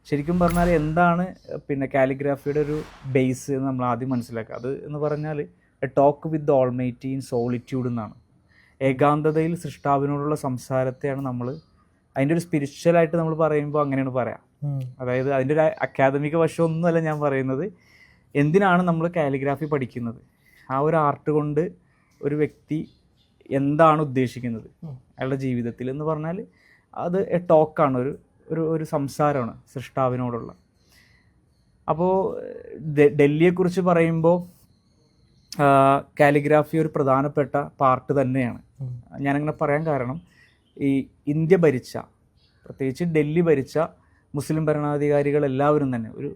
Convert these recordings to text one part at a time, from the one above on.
ശരിക്കും പറഞ്ഞാൽ എന്താണ് പിന്നെ കാലിഗ്രാഫിയുടെ ഒരു ബേസ് എന്ന് നമ്മൾ ആദ്യം മനസ്സിലാക്കുക. അത് എന്ന് പറഞ്ഞാൽ A talk with the almighty in solitude എന്നാണ്. ഏകാന്തതയിൽ സൃഷ്ടാവിനോടുള്ള സംസാരത്തെയാണ് നമ്മൾ അതിൻ്റെ ഒരു സ്പിരിച്വലായിട്ട് നമ്മൾ പറയുമ്പോൾ അങ്ങനെയാണ് പറയാം. അതായത് അതിൻ്റെ ഒരു അക്കാദമിക വശമൊന്നുമല്ല ഞാൻ പറയുന്നത്. എന്തിനാണ് നമ്മൾ കാലിഗ്രാഫി പഠിക്കുന്നത്? ആ ഒരു ആർട്ട് കൊണ്ട് ഒരു വ്യക്തി എന്താണ് ഉദ്ദേശിക്കുന്നത് അയാളുടെ ജീവിതത്തിൽ എന്ന് പറഞ്ഞാൽ അത് എ ടോക്കാണ്, ഒരു സംസാരമാണ് സൃഷ്ടാവിനോടുള്ള. അപ്പോൾ ഡൽഹിയെക്കുറിച്ച് പറയുമ്പോൾ കാലിഗ്രാഫി ഒരു പ്രധാനപ്പെട്ട പാർട്ട് തന്നെയാണ്. ഞാനങ്ങനെ പറയാൻ കാരണം ഈ ഇന്ത്യ ഭരിച്ച, പ്രത്യേകിച്ച് ഡൽഹി ഭരിച്ച മുസ്ലിം ഭരണാധികാരികൾ എല്ലാവരും തന്നെ ഒരു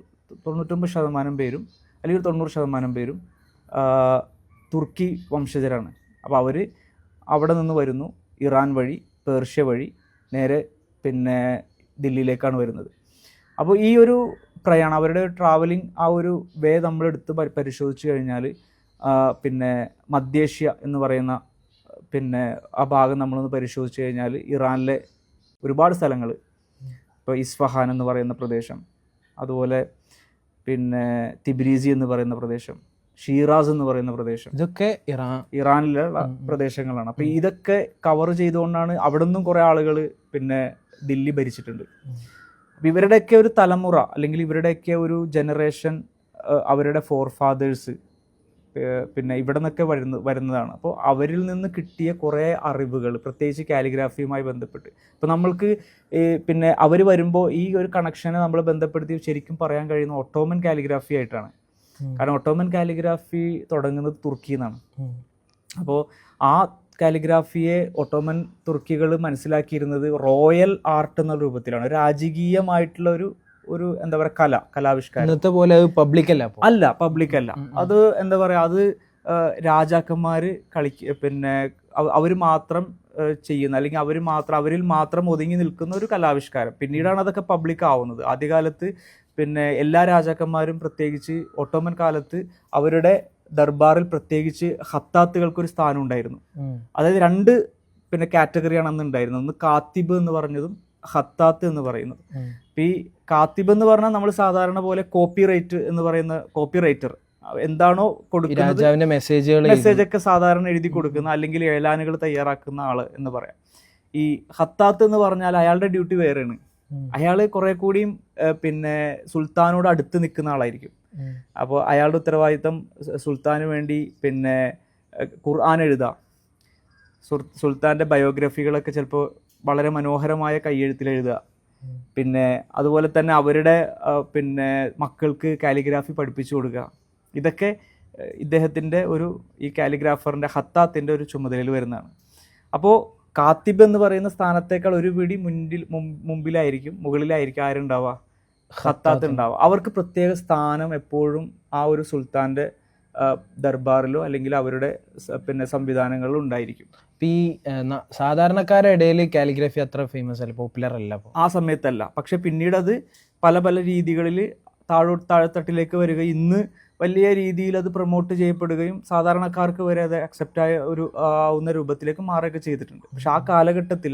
99% പേരും അല്ലെങ്കിൽ ഒരു 90% പേരും തുർക്കി വംശജരാണ്. അപ്പോൾ അവർ അവിടെ നിന്ന് വരുന്നു, ഇറാൻ വഴി, പേർഷ്യ വഴി നേരെ പിന്നെ ദില്ലിയിലേക്കാണ് വരുന്നത്. അപ്പോൾ ഈ ഒരു പ്രയാണം, അവരുടെ ട്രാവലിംഗ്, ആ ഒരു വേ നമ്മളെടുത്ത് പരിശോധിച്ച് കഴിഞ്ഞാൽ പിന്നെ മധ്യേഷ്യ എന്ന് പറയുന്ന പിന്നെ ആ ഭാഗം നമ്മളൊന്ന് പരിശോധിച്ച് കഴിഞ്ഞാൽ ഇറാനിലെ ഒരുപാട് സ്ഥലങ്ങൾ, ഇപ്പോൾ ഇസ്ഫഹാൻ എന്ന് പറയുന്ന പ്രദേശം, അതുപോലെ പിന്നെ തിബ്രീസി എന്ന് പറയുന്ന പ്രദേശം, ഷീറാസ് എന്ന് പറയുന്ന പ്രദേശം, ഇതൊക്കെ ഇറാനിലുള്ള പ്രദേശങ്ങളാണ്. അപ്പോൾ ഇതൊക്കെ കവർ ചെയ്തുകൊണ്ടാണ് അവിടെ നിന്നും കുറേ ആളുകൾ പിന്നെ ദില്ലി ഭരിച്ചിട്ടുണ്ട്. അപ്പോൾ ഇവരുടെയൊക്കെ ഒരു തലമുറ അല്ലെങ്കിൽ ഇവരുടെയൊക്കെ ഒരു ജനറേഷൻ, അവരുടെ ഫോർ ഫാദേഴ്സ് പിന്നെ ഇവിടെ നിന്നൊക്കെ വരുന്നതാണ്. അപ്പോൾ അവരിൽ നിന്ന് കിട്ടിയ കുറേ അറിവുകൾ, പ്രത്യേകിച്ച് കാലിഗ്രാഫിയുമായി ബന്ധപ്പെട്ട്, ഇപ്പോൾ നമ്മൾക്ക് പിന്നെ അവർ വരുമ്പോൾ ഈ ഒരു കണക്ഷനെ നമ്മൾ ബന്ധപ്പെടുത്തി ശരിക്കും പറയാൻ കഴിയുന്ന ഒട്ടോമൻ കാലിഗ്രാഫി ആയിട്ടാണ്. കാരണം ഒട്ടോമൻ കാലിഗ്രാഫി തുടങ്ങുന്നത് തുർക്കിയിൽ നിന്നാണ്. അപ്പോൾ ആ കാലിഗ്രാഫിയെ ഒട്ടോമൻ തുർക്കികൾ മനസ്സിലാക്കിയിരുന്നത് റോയൽ ആർട്ട് എന്ന രൂപത്തിലാണ്. രാജകീയമായിട്ടുള്ള ഒരു എന്താ പറയുക കലാവിഷ്കാരം. ഇന്നത്തെ പോലെ പബ്ലിക് അല്ല. അത് എന്താ പറയുക, അത് രാജാക്കന്മാർ പിന്നെ അവർ മാത്രം ചെയ്യുന്ന, അല്ലെങ്കിൽ അവരിൽ മാത്രം ഒതുങ്ങി നിൽക്കുന്ന ഒരു കലാവിഷ്കാരം. പിന്നീടാണ് അതൊക്കെ പബ്ലിക് ആവുന്നത്. ആദ്യകാലത്ത് പിന്നെ എല്ലാ രാജാക്കന്മാരും, പ്രത്യേകിച്ച് ഒട്ടോമൻ കാലത്ത് അവരുടെ ദർബാറിൽ പ്രത്യേകിച്ച് ഹത്താത്തുകൾക്കൊരു സ്ഥാനം ഉണ്ടായിരുന്നു. അതായത് 2 പിന്നെ കാറ്റഗറിയാണ് അന്ന് ഉണ്ടായിരുന്നത്. ഒന്ന് കാത്തിബ് എന്ന് പറഞ്ഞതും ഹത്താത്ത് എന്ന് പറയുന്നത്. ഈ കാത്തിബ് എന്ന് പറഞ്ഞാൽ നമ്മൾ സാധാരണ പോലെ കോപ്പിറൈറ്റ് എന്ന് പറയുന്ന കോപ്പിറൈറ്റർ എന്താണോ കൊടുക്കുന്നത്, മെസ്സേജൊക്കെ സാധാരണ എഴുതി കൊടുക്കുന്ന അല്ലെങ്കിൽ ഏലാനുകൾ തയ്യാറാക്കുന്ന ആള് എന്ന് പറയാം. ഈ ഹത്താത്ത് എന്ന് പറഞ്ഞാൽ അയാളുടെ ഡ്യൂട്ടി വേറെയാണ്. അയാൾ കുറെ കൂടിയും പിന്നെ സുൽത്താനോട് അടുത്ത് നിൽക്കുന്ന ആളായിരിക്കും. അപ്പോൾ അയാളുടെ ഉത്തരവാദിത്തം സുൽത്താന് വേണ്ടി പിന്നെ ഖുർആൻ എഴുതാം, സുൽത്താൻ്റെ ബയോഗ്രഫികളൊക്കെ ചിലപ്പോൾ വളരെ മനോഹരമായ കയ്യെഴുത്തിൽ എഴുതുക, പിന്നെ അതുപോലെ തന്നെ അവരുടെ പിന്നെ മക്കൾക്ക് കാലിഗ്രാഫി പഠിപ്പിച്ചു കൊടുക്കുക. ഇതൊക്കെ ഇദ്ദേഹത്തിൻ്റെ ഈ കാലിഗ്രാഫറിൻ്റെ ഹത്താത്തിൻ്റെ ഒരു ചുമതലയിൽ വരുന്നതാണ്. അപ്പോൾ കാത്തിബ് എന്ന് പറയുന്ന സ്ഥാനത്തേക്കാൾ ഒരു പിടി മുകളിലായിരിക്കും ആരുണ്ടാവുക, ഹത്താത്ത് ഉണ്ടാവുക. അവർക്ക് പ്രത്യേക സ്ഥാനം എപ്പോഴും ആ ഒരു സുൽത്താൻ്റെ ദർബാറിലോ അല്ലെങ്കിൽ അവരുടെ പിന്നെ സംവിധാനങ്ങളിലോ ഉണ്ടായിരിക്കും. ഈ സാധാരണക്കാരുടെ ഇടയിൽ കാലിഗ്രാഫി അത്ര ഫേമസ് അല്ല, പോപ്പുലർ അല്ല ആ സമയത്തല്ല. പക്ഷെ പിന്നീട് അത് പല രീതികളിൽ താഴെത്തട്ടിലേക്ക് വരിക, ഇന്ന് വലിയ രീതിയിൽ അത് പ്രൊമോട്ട് ചെയ്യപ്പെടുകയും സാധാരണക്കാർക്ക് വരെ അത് അക്സെപ്റ്റായ ആവുന്ന രൂപത്തിലേക്ക് മാറുകയൊക്കെ ചെയ്തിട്ടുണ്ട്. പക്ഷെ ആ കാലഘട്ടത്തിൽ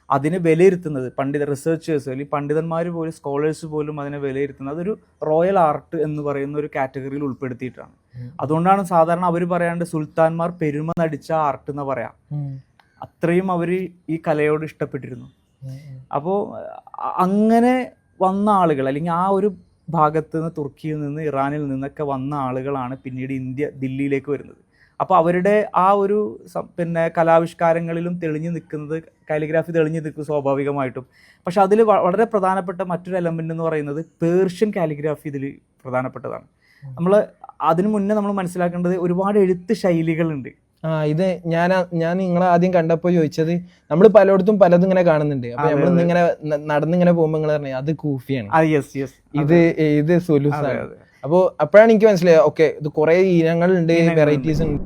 അതിനെ വിലയിരുത്തുന്നത് റിസർച്ചേഴ്സ് അല്ലെങ്കിൽ പണ്ഡിതന്മാർ പോലും, സ്കോളേഴ്സ് പോലും അതിനെ വിലയിരുത്തുന്നത് അതൊരു റോയൽ ആർട്ട് എന്ന് പറയുന്ന ഒരു കാറ്റഗറിയിൽ ഉൾപ്പെടുത്തിയിട്ടാണ്. അതുകൊണ്ടാണ് സാധാരണ അവർ പറയാണ്ട് സുൽത്താൻമാർ പെരുമ നടിച്ച ആർട്ട് എന്ന് പറയാം. അത്രയും അവർ ഈ കലയോട് ഇഷ്ടപ്പെട്ടിരുന്നു. അപ്പോൾ അങ്ങനെ വന്ന ആളുകൾ, അല്ലെങ്കിൽ ആ ഒരു ഭാഗത്ത് നിന്ന്, തുർക്കിയിൽ നിന്ന്, ഇറാനിൽ നിന്നൊക്കെ വന്ന ആളുകളാണ് പിന്നീട് ദില്ലിയിലേക്ക് വരുന്നത്. അപ്പോൾ അവരുടെ ആ ഒരു പിന്നെ കലാവിഷ്കാരങ്ങളിലും കാലിഗ്രാഫി തെളിഞ്ഞു നിൽക്കും സ്വാഭാവികമായിട്ടും. പക്ഷെ അതിൽ വളരെ പ്രധാനപ്പെട്ട മറ്റൊരു എലമെൻ്റ് എന്ന് പറയുന്നത് പേർഷ്യൻ കാലിഗ്രാഫി ഇതിൽ പ്രധാനപ്പെട്ടതാണ്. നമ്മൾ അതിനു മുന്നേ നമ്മൾ മനസ്സിലാക്കേണ്ടത് ഒരുപാട് എഴുത്ത് ശൈലികളുണ്ട്. ഇത് ഞാൻ നിങ്ങളെ ആദ്യം കണ്ടപ്പോൾ ചോദിച്ചത്, നമ്മൾ പലയിടത്തും പലതും ഇങ്ങനെ കാണുന്നുണ്ട്. അപ്പൊ നമ്മളിങ്ങനെ നടന്നിങ്ങനെ പോകുമ്പോൾ നിങ്ങൾ പറഞ്ഞത് അത് കൂഫിയാണ്, ഇത് സുലൂസാണ്. അപ്പോഴാണ് എനിക്ക് മനസ്സിലായത്, ഓക്കെ, ഇത് കുറെ ഇനങ്ങളുണ്ട്, വെറൈറ്റീസ് ഉണ്ട്.